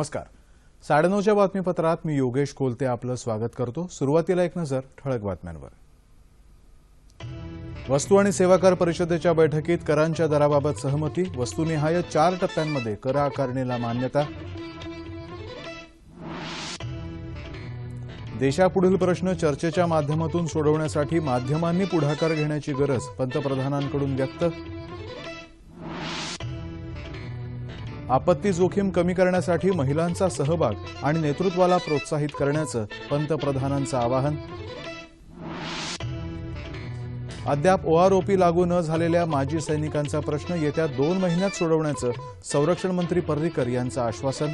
नमस्कार. 9:30च्या बातमीपत्रात मी योगेश कोलते आपलं स्वागत करतो. सुरुवातीला एक नजर ठळक बातम्यांवर. वस्तू आणि सेवा कर परिषदेच्या बैठकीत करांच्या दराबाबत सहमती. वस्तुनिहाय 4 टप्प्यांमध्ये कर आकारणीला मान्यता. देशापुढील प्रश्न चर्चेच्या माध्यमातून सोडवण्यासाठी माध्यमांनी पुढाकार घेण्याची गरज पंतप्रधानांकडून व्यक्त. आपत्ती जोखीम कमी करण्यासाठी महिलांचा सहभाग आणि नेतृत्वाला प्रोत्साहित करण्याचं पंतप्रधानांचं आवाहन. अद्याप ओआरओपी लागू न झालेल्या माजी सैनिकांचा प्रश्न येत्या 2 महिन्यात सोडवण्याचं संरक्षण मंत्री पर्रिकर यांचं आश्वासन.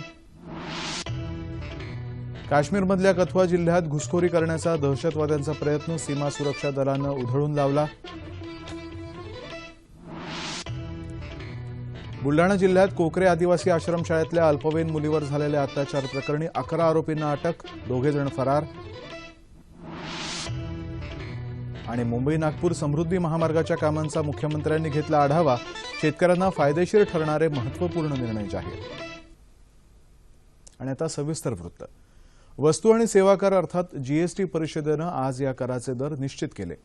काश्मीरमधल्या कथुआ जिल्ह्यात घुसखोरी करण्याचा दहशतवाद्यांचा प्रयत्न सीमा सुरक्षा दलानं उधळून लावला. बुलढाणा जिल्ह्यात कोकरे आदिवासी आश्रमशाळेतल्या अल्पवयीन मुलीवर झालेल्या अत्याचार प्रकरणी 11 आरोपींना अटक, 2 जण फरार. आणि मुंबई नागपूर समृद्धी महामार्गाच्या कामांचा मुख्यमंत्र्यांनी घेतला आढावा. शेतकऱ्यांना फायदेशीर ठरणारे महत्त्वपूर्ण निर्णय जाहीर. आणि आता सविस्तर वृत्त. वस्तू आणि सेवा कर अर्थात जीएसटी परिषदेनं आज या कराचे दर निश्चित केले.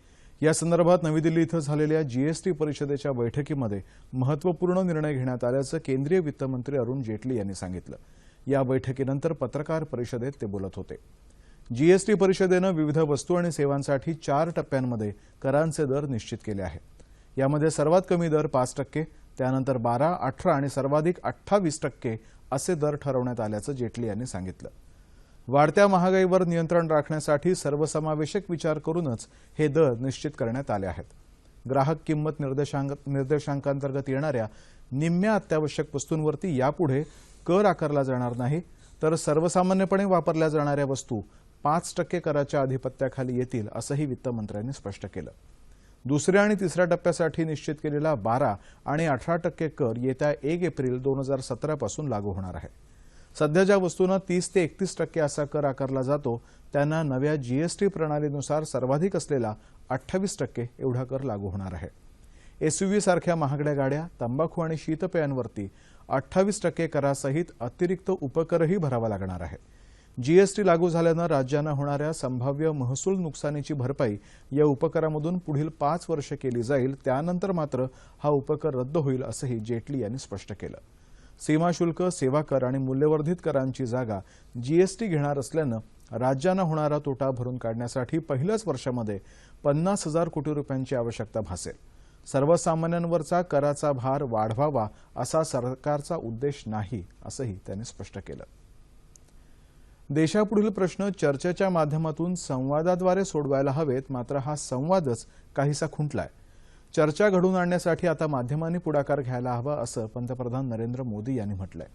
या संदर्भात नवी दिल्ली इथं झालेल्या जीएसटी परिषदेच्या बैठकीमध्ये महत्त्वपूर्ण निर्णय घेण्यात आल्याचं केंद्रीय वित्तमंत्री अरुण जेटली यांनी सांगितलं. या बैठकीनंतर पत्रकार परिषदेत ते बोलत होते. जीएसटी परिषदेनं विविध वस्तू आणि सेवांसाठी 4 टप्प्यांमध्ये करांचे दर निश्चित केले आहेत. यामध्ये सर्वात कमी दर 5%, त्यानंतर 12%, 18% आणि सर्वाधिक 28% असे दर ठरवण्यात आल्याचं जेटली यांनी सांगितलं. वाढत्या महागाईवर नियंत्रण राखण्यासाठी सर्वसमावेशक विचार करूनच हे दर निश्चित करण्यात आले आहेत. ग्राहक किंमत निर्देशांकांतर्गत येणाऱ्या निम्म्या अत्यावश्यक वस्तूंवरती यापुढे कर आकारला जाणार नाही, तर सर्वसामान्यपणे वापरल्या जाणाऱ्या वस्तू 5% कराच्या अधिपत्याखाली येतील, असंही वित्तमंत्र्यांनी स्पष्ट केलं. दुसऱ्या आणि तिसऱ्या टप्प्यासाठी निश्चित केलेला 12% आणि 18% कर येत्या 1 एप्रिल 2017 पासून लागू होणार आहे. सध्या ज्या वस्तूंना 30 ते 31% असा कर आकारला जातो त्यांना नव्या जीएसटी प्रणालीनुसार सर्वाधिक असलेला 28% एवढा कर लागू होणार आहे. एसयूव्ही सारख्या महागड्या गाड्या, तंबाखू आणि शीतपेयांवरती 28% करासहित अतिरिक्त उपकरही भरावा लागणार आहे. जीएसटी लागू झाल्यानं राज्यांना होणाऱ्या संभाव्य महसूल नुकसानीची भरपाई या उपकरामधून पुढील 5 वर्ष केली जाईल. त्यानंतर मात्र हा उपकर रद्द होईल, असंही जेटली यांनी स्पष्ट केलं. सीमाशुल्क, सेवा कर आणि मूल्यवर्धित करांची जागा जीएसटी घेणार असल्यानं राज्यांना होणारा तोटा भरून काढण्यासाठी पहिल्याच वर्षामध्ये 50,000 कोटी रुपयांची आवश्यकता भासेल. सर्वसामान्यांवरचा कराचा भार वाढवावा असा सरकारचा उद्देश नाही, असंही त्यांनी स्पष्ट केलं. देशापुढील प्रश्न चर्चेच्या माध्यमातून संवादाद्वारे सोडवायला हवेत, मात्र हा संवादच काहीसा खुंटलाय. चर्चा घडवून आणण्यासाठी आता माध्यमांनी पुढाकार घ्यायला हवा, असं पंतप्रधान नरेंद्र मोदी यांनी म्हटलंय.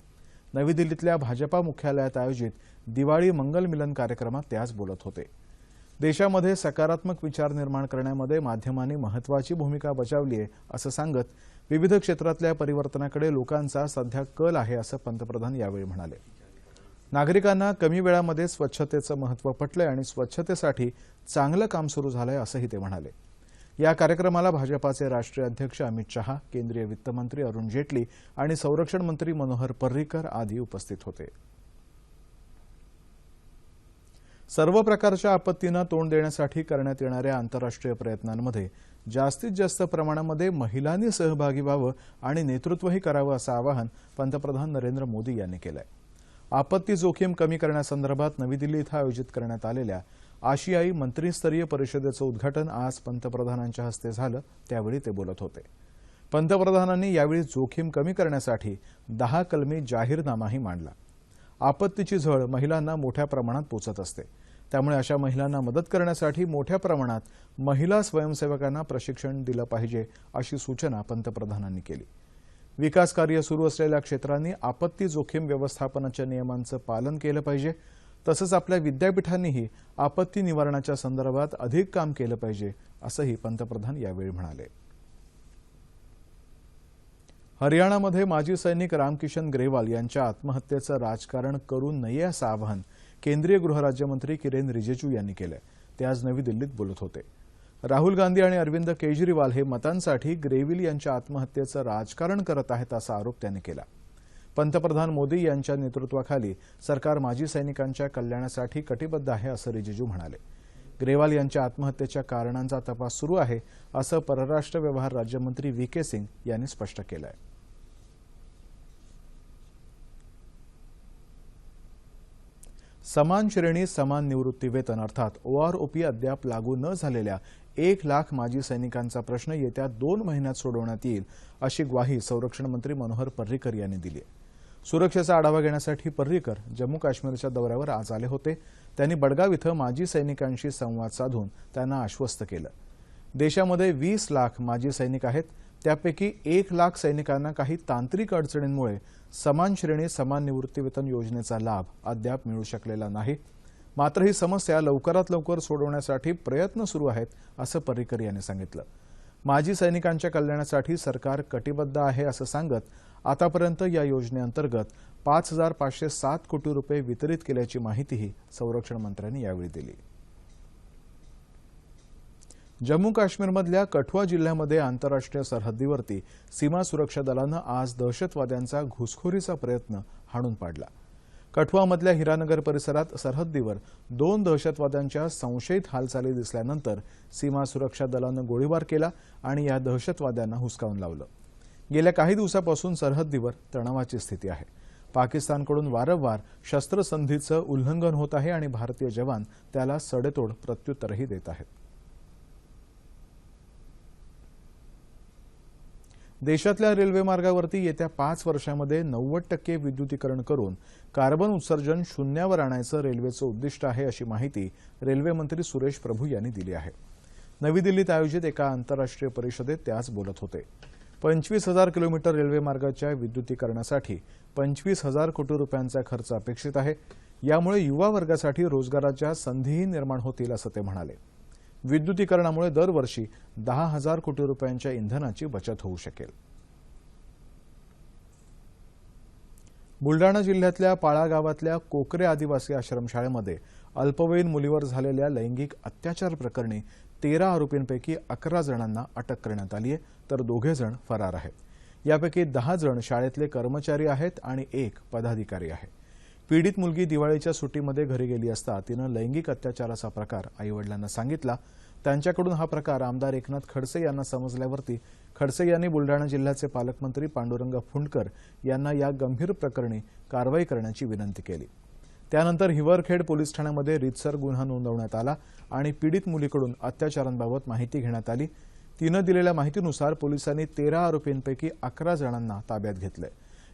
नवी दिल्लीतल्या भाजपा मुख्यालयात आयोजित दिवाळी मंगल मिलन कार्यक्रमात ते आज बोलत होते. देशामध्ये सकारात्मक विचार निर्माण करण्यामध्ये माध्यमांनी महत्त्वाची भूमिका बजावली आहे, असं सांगत विविध क्षेत्रातल्या परिवर्तनाकडे लोकांचा सध्या कल आहे, असं पंतप्रधान यावेळी म्हणाले. नागरिकांना कमी वेळामध्ये स्वच्छतेचं महत्त्व पटलंय आणि स्वच्छतेसाठी चांगलं काम सुरू झालंय, असंही ते म्हणाले. या कार्यक्रमाला भाजपाचे राष्ट्रीय अध्यक्ष अमित शहा, केंद्रीय वित्तमंत्री अरुण जेटली आणि संरक्षण मंत्री मनोहर पर्रिकर आदी उपस्थित होते. सर्व प्रकारच्या आपत्तींना तोंड देण्यासाठी करण्यात येणाऱ्या आंतरराष्ट्रीय प्रयत्नांमध्ये जास्तीत जास्त प्रमाणामध्ये महिलांनी सहभागी व्हावं आणि नेतृत्वही करावं, असं आवाहन पंतप्रधान नरेंद्र मोदी यांनी केलंय. आपत्ती जोखीम कमी करण्यासंदर्भात नवी दिल्ली इथं आयोजित करण्यात आलेल्या आशियाई मंत्रीस्तरीय परिषदेचं उद्घाटन आज पंतप्रधानांच्या हस्ते झालं. त्यावेळी ते बोलत होते. पंतप्रधानांनी यावेळी जोखीम कमी करण्यासाठी 10 कलमी जाहीरनामाही मांडला. आपत्तीची झळ महिलांना मोठ्या प्रमाणात पोचत असते, त्यामुळे अशा महिलांना मदत करण्यासाठी मोठ्या प्रमाणात महिला स्वयंसेवकांना प्रशिक्षण दिलं पाहिजे, अशी सूचना पंतप्रधानांनी केली. विकास कार्य सुरू असलेल्या क्षेत्रांनी आपत्ती जोखीम व्यवस्थापनाच्या नियमांचं पालन केलं पाहिजे. तसंच आपल्या विद्यापीठांनीही आपत्ती निवारणाच्या संदर्भात अधिक काम केलं पाहिजे, असंही पंतप्रधान यावेळी म्हणाले. हरियाणामध्ये माजी सैनिक रामकिशन ग्रेवाल यांच्या आत्महत्येचं राजकारण करू नये, असं आवाहन केंद्रीय गृहराज्यमंत्री किरेन रिजिजू यांनी केलं. ते आज नवी दिल्लीत बोलत होते. राहुल गांधी आणि अरविंद केजरीवाल हे मतांसाठी ग्रेविल यांच्या आत्महत्येचं राजकारण करत आहेत, असा आरोप त्यांनी केला. पंतप्रधान मोदी यांच्या नेतृत्वाखाली सरकार माजी सैनिकांच्या कल्याणासाठी कटिबद्ध आहे असं रिजिजू म्हणाले. ग्रेवाल यांच्या आत्महत्येच्या कारणांचा तपास सुरू आहे असं परराष्ट्र व्यवहार राज्यमंत्री व्ही.के. सिंग यांनी स्पष्ट केलं आहे. समान श्रेणी समान निवृत्ती वेतन अर्थात OROP अद्याप लागू न झालेल्या 1 लाख माजी सैनिकांचा प्रश्न येत्या 2 महिन्यात सोडवण्यात येईल अशी ग्वाही संरक्षण मंत्री मनोहर पर्रीकर यांनी दिली आहे. सुरक्षेचा आढावा घेण्यासाठी पर्रीकर जम्मू काश्मीरच्या दौऱ्यावर आज आले होते. त्यांनी बडगाव इथं माजी सैनिकांशी संवाद साधून त्यांना आश्वस्त केलं. देशामध्ये 20 लाख माजी सैनिक आहेत. त्यापैकी 1 लाख सैनिकांना काही तांत्रिक अडचणींमुळे समान श्रेणी समान निवृत्तीवेतन योजनेचा लाभ अद्याप मिळू शकलेला नाही. मात्र ही समस्या लवकरात लवकर सोडवण्यासाठी प्रयत्न सुरू आहेत असं पर्रीकर यांनी सांगितलं. माजी सैनिकांच्या कल्याणासाठी सरकार कटिबद्ध आहे असं सांगत आतापर्यंत या योजनेअंतर्गत 5,507 कोटी रुपये वितरित केल्याची माहितीही संरक्षण मंत्र्यांनी यावेळी दिली. जम्मू काश्मीरमधल्या कठुआ जिल्ह्यामध्ये आंतरराष्ट्रीय सरहद्दीवरती सीमा सुरक्षा दलानं आज दहशतवाद्यांचा घुसखोरीचा प्रयत्न हाणून पाडला. कठुआमधल्या हिरानगर परिसरात सरहद्दीवर 2 दहशतवाद्यांच्या संशयित हालचाली दिसल्यानंतर सीमा सुरक्षा दलानं गोळीबार केला आणि या दहशतवाद्यांना हुसकावून लावलं. गेल्या काही दिवसापासून सरहद्दीवर तणावाची स्थिती आहे. पाकिस्तानकडून वारंवार शस्त्रसंधीचं उल्लंघन होत आहे आणि भारतीय जवान त्याला सडेतोड प्रत्युत्तरही देत आहेत. देशातल्या रेल्वे मार्गावरती येत्या 5 वर्षांमध्ये 90% विद्युतीकरण करून कार्बन उत्सर्जन शून्यावर आणायचं रेल्वेचं उद्दिष्ट आहे अशी माहिती रेल्वे मंत्री सुरेश प्रभू यांनी दिली आहे. नवी दिल्लीत आयोजित एका आंतरराष्ट्रीय परिषदेत ते आज बोलत होते. 25,000 किलोमीटर रेल्वे मार्गाच्या विद्युतीकरणासाठी 25,000 कोटी रुपयांचा खर्च अपेक्षित आहे. यामुळे युवा वर्गासाठी रोजगाराच्या संधीही निर्माण होतील असं ते म्हणाले. विद्युतीकरणामुळे दरवर्षी 10,000 कोटी रुपयांच्या इंधनाची बचत होऊ शकेल. बुलडाणा जिल्ह्यातल्या पाळा गावातल्या कोकरे आदिवासी आश्रमशाळेमध्ये अल्पवयीन मुलीवर झालेल्या लैंगिक अत्याचार प्रकरणी 13 आरोपींपैकी 11 जणांना अटक करण्यात आली आहे, तर 2 जण फरार आहेत. यापैकी 10 जण शाळेतले कर्मचारी आहेत आणि 1 पदाधिकारी आहे. पीडित मुलगी दिवाळीच्या सुट्टीमध्ये घरी गेली असता तिनं लैंगिक अत्याचाराचा प्रकार आईवडिलांना सांगितला. त्यांच्याकडून हा प्रकार आमदार एकनाथ खडसे यांना समजल्यावरती खडसे यांनी बुलडाणा जिल्ह्याचे पालकमंत्री पांडुरंग फुंडकर यांना या गंभीर प्रकरणी कारवाई करण्याची विनंती केली. त्यानंतर हिवरखेड पोलीस ठाण्यामध्ये रीतसर गुन्हा नोंदवण्यात आला आणि पीडित मुलीकडून अत्याचारांबाबत माहिती घेण्यात आली. तिनं दिलेल्या माहितीनुसार पोलिसांनी 13 आरोपींपैकी 11 जणांना ताब्यात घेतलंय.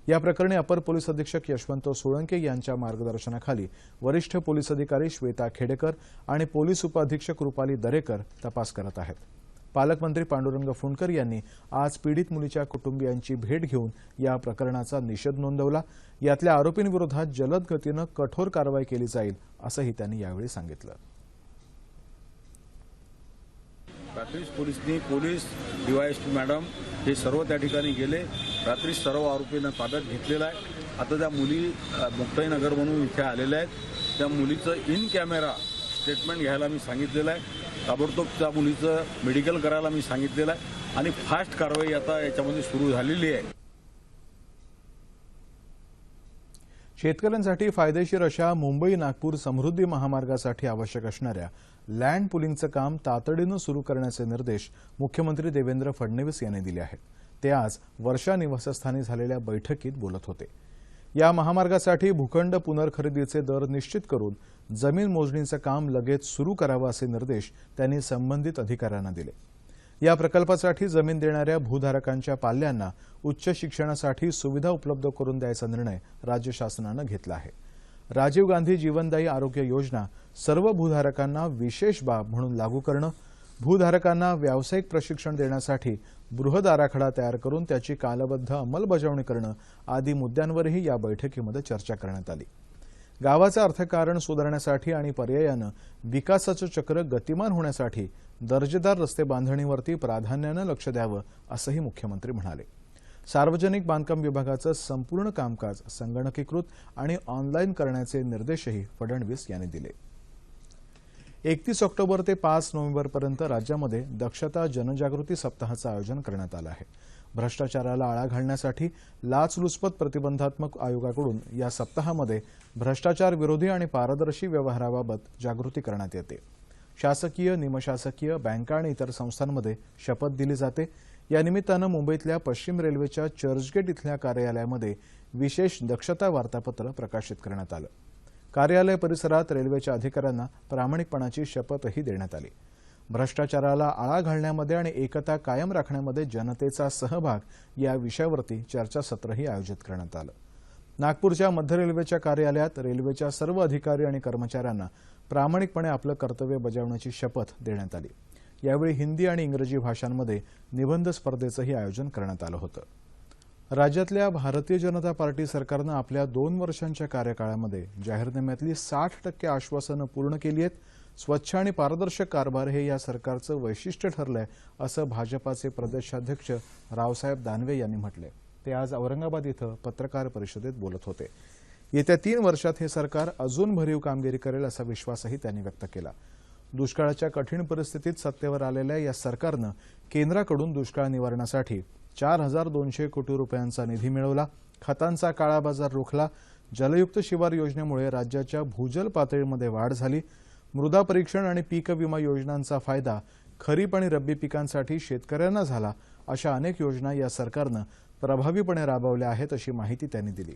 या प्रकरणी अपर पोलीस अधीक्षक यशवंत सोळंके यांच्या मार्गदर्शनाखाली वरिष्ठ पोलीस अधिकारी श्वेता खेडेकर आणि पोलीस उपअधीक्षक रुपाली दरेकर तपास करत आहेत. पालकमंत्री पांडुरंग फुंडकर यांनी आज पीडित मुलीच्या कुटुंबियांची भेट घेऊन या प्रकरणाचा निषेध नोंदवला. यातल्या आरोपींविरोधात जलद गतीनं कठोर कारवाई केली जाईल असंही त्यांनी यावेळी सांगितलं. रात्रीच पोलीस डीवायएसपी मॅडम हे सर्व त्या ठिकाणी गेले. रात्री सर्व आरोपींना ताब्यात घेतलेला आहे. आता त्या मुली मुक्ताईनगर म्हणून इथे आलेल्या आहेत. त्या मुलीचं इन कॅमेरा स्टेटमेंट घ्यायला मी सांगितलेलं आहे. ताबडतोब त्या मुलीचं मेडिकल करायला मी सांगितलेलं आहे आणि फास्ट कारवाई आता याच्यामध्ये सुरू झालेली आहे. शेतकऱ्यांसाठी फायदेशीर अशा मुंबई नागपूर समृद्धी महामार्गासाठी आवश्यक असणाऱ्या लँड पुलिंगचं काम तातडीनं सुरू करण्याचे निर्देश मुख्यमंत्री देवेंद्र फडणवीस यांनी दिले आहेत. ते आज वर्षा निवासस्थानी झालेल्या बैठकीत बोलत होते. या महामार्गासाठी भूखंड पुनर्खरेदीचे दर निश्चित करून जमीन मोजणीचं काम लगेच सुरू करावं असे निर्देश त्यांनी संबंधित अधिकाऱ्यांना दिले. या प्रकल्पासाठी जमीन देणाऱ्या भूधारकांच्या पाल्यांना उच्च शिक्षणासाठी सुविधा उपलब्ध करून द्यायचा निर्णय राज्य शासनानं घेतला आहे. राजीव गांधी जीवनदायी आरोग्य योजना सर्व भूधारकांना विशेष बाब म्हणून लागू करणं, भूधारकांना व्यावसायिक प्रशिक्षण देण्यासाठी बृहद आराखडा तयार करून त्याची कालबद्ध अंमलबजावणी करणं आदी मुद्द्यांवरही या बैठकीमध्ये चर्चा करण्यात आली. गावाचं अर्थकारण सुधारण्यासाठी आणि पर्यायानं विकासाचं चक्र गतिमान होण्यासाठी दर्जेदार रस्ते बांधणीवरती प्राधान्यानं लक्ष द्यावं असंही मुख्यमंत्री म्हणाले. सार्वजनिक बांधकाम विभागाचं संपूर्ण कामकाज संगणकीकृत आणि ऑनलाईन करण्याचे निर्देशही फडणवीस यांनी दिले. 31 ऑक्टोबर ते 5 नोव्हेंबरपर्यंत राज्यामध्ये दक्षता जनजागृती सप्ताहाचं आयोजन करण्यात आलं आहे. भ्रष्टाचाराला आळा घालण्यासाठी लाचलुचपत प्रतिबंधात्मक आयोगाकडून या सप्ताहामध्ये भ्रष्टाचार विरोधी आणि पारदर्शी व्यवहाराबाबत जागृती करण्यात येते. शासकीय, निमशासकीय, बँका आणि इतर संस्थांमध्ये शपथ दिली जाते. या निमित्तानं मुंबईतल्या पश्चिम रेल्वेच्या चर्चगेट इथल्या कार्यालयामध्ये विशेष दक्षता वार्तापत्र प्रकाशित करण्यात आलं. कार्यालय परिसरात रेल्वेच्या अधिकाऱ्यांना प्रामाणिकपणाची शपथही देण्यात आली. भ्रष्टाचाराला आळा घालण्यामध्ये आणि एकता कायम राखण्यामध्ये जनतेचा सहभाग या विषयावरती चर्चासत्रही आयोजित करण्यात आलं. नागपूरच्या मध्य रेल्वेच्या कार्यालयात रेल्वेच्या सर्व अधिकारी आणि कर्मचाऱ्यांना प्रामाणिकपणे आपलं कर्तव्य बजावण्याची शपथ देण्यात आली. यावेळी हिंदी आणि इंग्रजी भाषांमध्ये निबंध स्पर्धेचंही आयोजन करण्यात आलं होतं. राज्यातल्या भारतीय जनता पार्टी सरकारनं आपल्या 2 वर्षांच्या कार्यकाळामध्ये जाहीरनाम्यातली 60% आश्वासनं पूर्ण केली आहेत. स्वच्छ आणि पारदर्शक कारभार हे या सरकारचं वैशिष्ट्य ठरलंय, असं भाजपाचे प्रदेशाध्यक्ष रावसाहेब दानवे यांनी म्हटलंय. ते आज औरंगाबाद इथं पत्रकार परिषदेत बोलत होते. येत्या 3 वर्षात हे सरकार अजून भरीव कामगिरी करेल असा विश्वासही त्यांनी व्यक्त केला. दुष्काळाच्या कठीण परिस्थितीत सत्तेवर आलेल्या या सरकारनं केंद्राकडून दुष्काळ निवारणासाठी 4,200 कोटी रुपयांचा निधी मिळवला. खतांचा काळा बाजार रोखला. जलयुक्त शिवार योजनेमुळे राज्याच्या भूजल पातळीमध्ये वाढ झाली. मृदा परीक्षण आणि पीक विमा योजनांचा फायदा खरीप आणि रब्बी पिकांसाठी शेतकऱ्यांना झाला. अशा अनेक योजना या सरकारनं प्रभावीपणे राबवल्या आहेत, अशी माहिती त्यांनी दिली.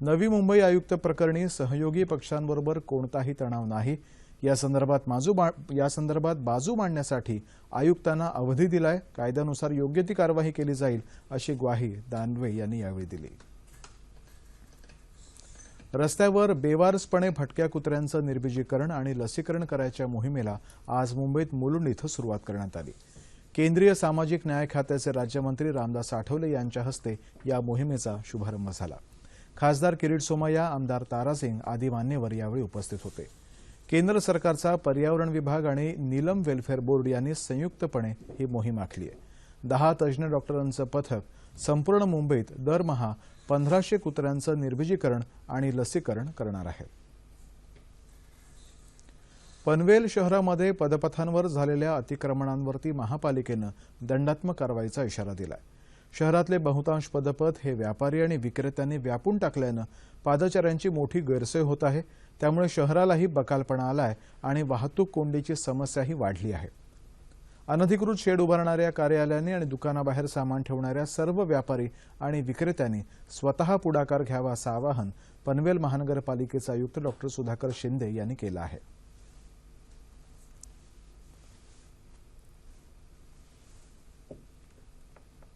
नवी मुंबई आयुक्त प्रकरणी सहयोगी पक्षांबरोबर कोणताही तणाव नाही. या संदर्भात बाजू मांडण्यासाठी आयुक्तांना अवधी दिलाय. कायद्यानुसार योग्य ती कारवाई केली जाईल, अशी ग्वाही दानवे यांनी यावेळी दिली. रस्त्यावर बेवारसपणे भटक्या कुत्र्यांचं निर्बीजीकरण आणि लसीकरण करायच्या मोहिमेला आज मुंबईत मुलुंड इथं सुरुवात करण्यात आली. केंद्रीय सामाजिक न्याय खात्याचे राज्यमंत्री रामदास आठवले यांच्या हस्ते या मोहिमेचा शुभारंभ झाला. खासदार किरीट सोमय्या, आमदार तारा सिंग आदी मान्यवर यावेळी उपस्थित होते. केंद्र सरकारचा पर्यावरण विभाग आणि नीलम वेलफेअर बोर्ड यांनी संयुक्तपणे ही मोहीम आखली आहे. 10 तज्ज्ञ डॉक्टरांचं पथक संपूर्ण मुंबईत दरमहा 1500 कुत्र्यांचं निर्बीजीकरण आणि लसीकरण करणार आहे. पनवेल शहरामध्ये पदपथांवर झालेल्या अतिक्रमणांवरती महापालिकेनं दंडात्मक कारवाईचा इशारा दिलाय. शहरातले बहुतांश पदपथ हे व्यापारी आणि विक्रेत्यांनी व्यापून टाकल्यानं पादचाऱ्यांची मोठी गैरसोय होत आहे. त्यामुळे शहरालाही बकालपणा आलाय आणि वाहतूक कोंडीची समस्याही वाढली आहे. अनधिकृत शेड उभारणाऱ्या कार्यालयांनी आणि दुकानाबाहेर सामान ठेवणाऱ्या सर्व व्यापारी आणि विक्रेत्यांनी स्वतः पुढाकार घ्यावा, असं आवाहन पनवेल महानगरपालिकेचे आयुक्त डॉ. सुधाकर शिंदे यांनी केलं आहे.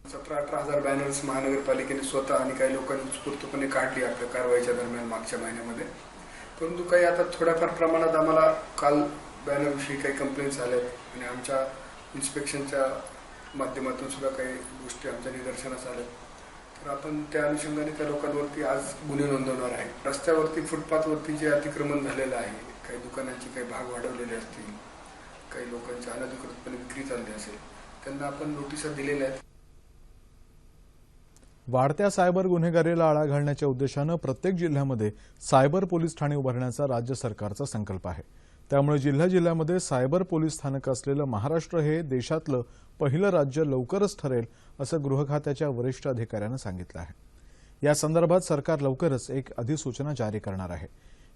$17-18 हजार बॅनर्स महानगरपालिकेने स्वतः आणि काही लोकांनी उत्स्फूर्तपणे काढली आपल्या कारवाईच्या दरम्यान मागच्या महिन्यामध्ये. परंतु काही आता थोड्याफार प्रमाणात आम्हाला काल बॅनरविषयी काही कंप्लेंट्स आल्यात आणि आमच्या इन्स्पेक्शनच्या माध्यमातून सुद्धा काही गोष्टी आमच्या निदर्शनास आल्यात. तर आपण त्या अनुषंगाने त्या लोकांवरती आज गुन्हे नोंदवणार आहे. रस्त्यावरती फुटपाथवरती जे अतिक्रमण झालेलं आहे, काही दुकानांचे काही भाग वाढवलेले असतील, काही लोकांच्या अनधिकृतपणे विक्री चालली असेल, त्यांना आपण नोटिसा दिलेल्या आहेत. वाढत्या सायबर गुन्हेगारीला आळा घालण्याच्या उद्देशानं प्रत्येक जिल्ह्यामध्ये सायबर पोलीस ठाणे उभारण्याचा राज्य सरकारचा संकल्प आहे. त्यामुळे जिल्ह्यामध्ये सायबर पोलीस स्थानक असलेलं महाराष्ट्र हे देशातलं पहिलं राज्य लवकरच ठरेल, असं गृह खात्याच्या वरिष्ठ अधिकाऱ्यानं सांगितलं आहे. या संदर्भात सरकार लवकरच एक अधिसूचना जारी करणार आहे.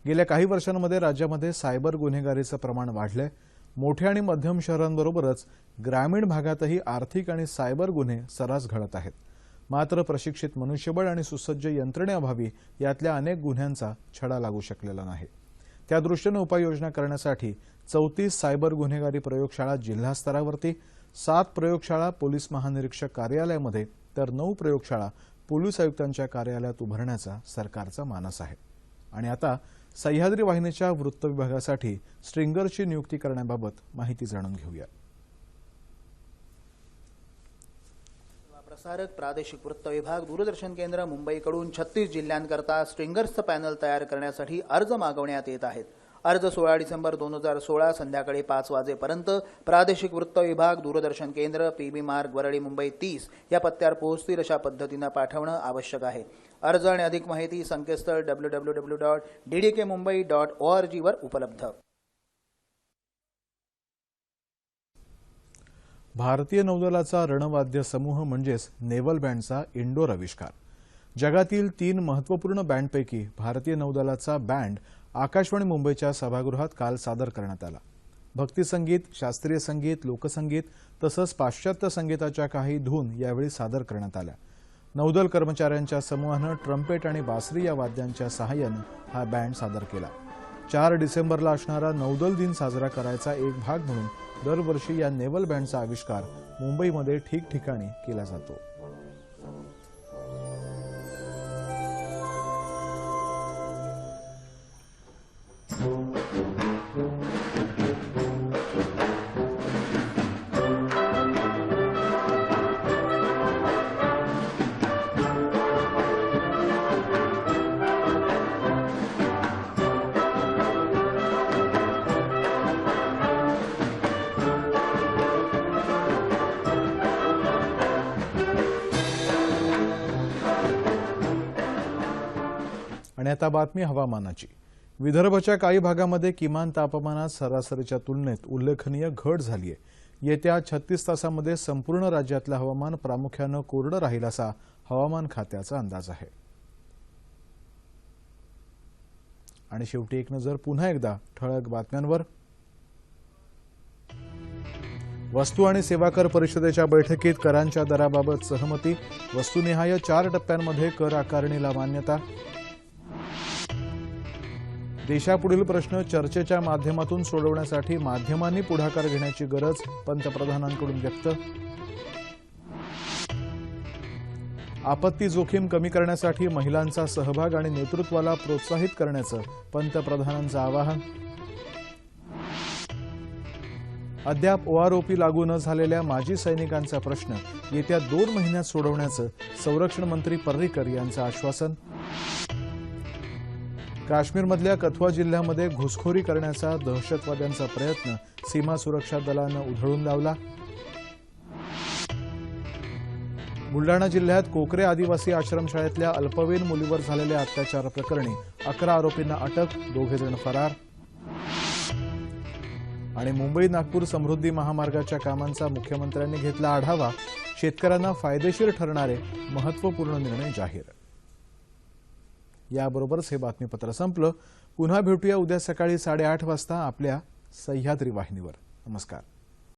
गेल्या काही वर्षांमध्ये राज्यामध्ये सायबर गुन्हेगारीचं प्रमाण वाढलंय. मोठ्या आणि मध्यम शहरांबरोबरच ग्रामीण भागातही आर्थिक आणि सायबर गुन्हे सर्रास घडत आहेत. मात्र प्रशिक्षित मनुष्यबळ आणि सुसज्ज यंत्रणेअभावी यातल्या अनेक गुन्ह्यांचा छडा लागू शकलेला नाही. त्यादृष्टीनं उपाययोजना करण्यासाठी 34 सायबर गुन्हेगारी प्रयोगशाळा जिल्हा स्तरावरती, 7 प्रयोगशाळा पोलीस महानिरीक्षक कार्यालयामध्ये तर 9 प्रयोगशाळा पोलीस आयुक्तांच्या कार्यालयात उभारण्याचा सरकारचा मानस आहे. आणि आता सह्याद्री वाहिनीच्या वृत्त विभागासाठी स्ट्रिंगरची नियुक्ती करण्याबाबत माहिती जाणून घेऊया. प्रसारक प्रादेशिक वृत्त विभाग दूरदर्शन केंद्र मुंबईकडून 36 जिल्ह्यांकरता स्ट्रिंगर्सचं पॅनल तयार करण्यासाठी अर्ज मागवण्यात येत आहेत. अर्ज 16 डिसेंबर 2016 संध्याकाळी 5 वाजेपर्यंत प्रादेशिक वृत्त विभाग दूरदर्शन केंद्र, पीबी मार्ग, वरळी, मुंबई 30 या पत्त्यावर पोहोचतील अशा पद्धतीनं पाठवणं आवश्यक आहे. अर्ज आणि अधिक माहिती संकेतस्थळ www.ddkmumbai.org वर उपलब्ध. भारतीय नौदलाचा रणवाद्य समूह म्हणजेच नेव्हल बँडचा इंडोर आविष्कार। जगातील 3 महत्त्वपूर्ण बँडपैकी भारतीय नौदलाचा बँड आकाशवाणी मुंबईच्या सभागृहात काल सादर करण्यात आला। भक्तिसंगीत, शास्त्रीय संगीत, लोकसंगीत तसंच पाश्चात्य संगीताच्या काही धून यावेळी सादर करण्यात आल्या। नौदल कर्मचाऱ्यांच्या समूहानं ट्रम्पेट आणि बासरी या वाद्यांच्या सहाय्यानं हा बँड सादर केला। 4 डिसेंबरला असणारा नौदल दिन साजरा करायचा एक भाग म्हणून दरवर्षी या नेव्हल बँडचा आविष्कार मुंबईमध्ये ठिकठिकाणी केला जातो। आणि आता बातमी हवामानाची। विदर्भाच्या काही भागामध्ये किमान तापमानात सरासरीच्या तुलनेत उल्लेखनीय घट झाली आहे। येत्या 36 तासांमध्ये संपूर्ण राज्यातलं हवामान प्रामुख्याने कोरडं राहील असा हवामान खात्याचा अंदाज आहे। आणि शेवटी एक नजर पुन्हा एकदा ठळक बातम्यांवर। वस्तू आणि सेवा कर परिषदेच्या बैठकीत करांच्या दराबाबत सहमती। वस्तुनिहाय 4 टप्प्यांमध्ये कर आकारणीला मान्यता। देशापुढील प्रश्न चर्चेच्या माध्यमातून सोडवण्यासाठी माध्यमांनी पुढाकार घेण्याची गरज पंतप्रधानांकडून व्यक्त। आपत्ती जोखीम कमी करण्यासाठी महिलांचा सहभाग आणि नेतृत्वाला प्रोत्साहित करण्याचं पंतप्रधानांचं आवाहन। अद्याप ओआरओपी लागू न झालेल्या माजी सैनिकांचा प्रश्न येत्या 2 महिन्यात सोडवण्याचं संरक्षण मंत्री पर्रिकर यांचं आश्वासन। काश्मीरमधल्या कथुआ जिल्ह्यामध्ये घुसखोरी करण्याचा दहशतवाद्यांचा प्रयत्न सीमा सुरक्षा दलानं उधळून लावला। बुलडाणा जिल्ह्यात कोकरे आदिवासी आश्रमशाळेतल्या अल्पवयीन मुलीवर झालेल्या अत्याचार प्रकरणी 11 आरोपींना अटक, 2 जण फरार। आणि मुंबई नागपूर समृद्धी महामार्गाच्या कामांचा मुख्यमंत्र्यांनी घेतला आढावा। शेतकऱ्यांना फायदेशीर ठरणारे महत्त्वपूर्ण निर्णय जाहीर। याबरोबरच हे बातमीपत्र संपलं। पुन्हा भेटूया उद्या सकाळी 8:30 वाजता आपल्या सह्याद्री वाहिनीवर। नमस्कार।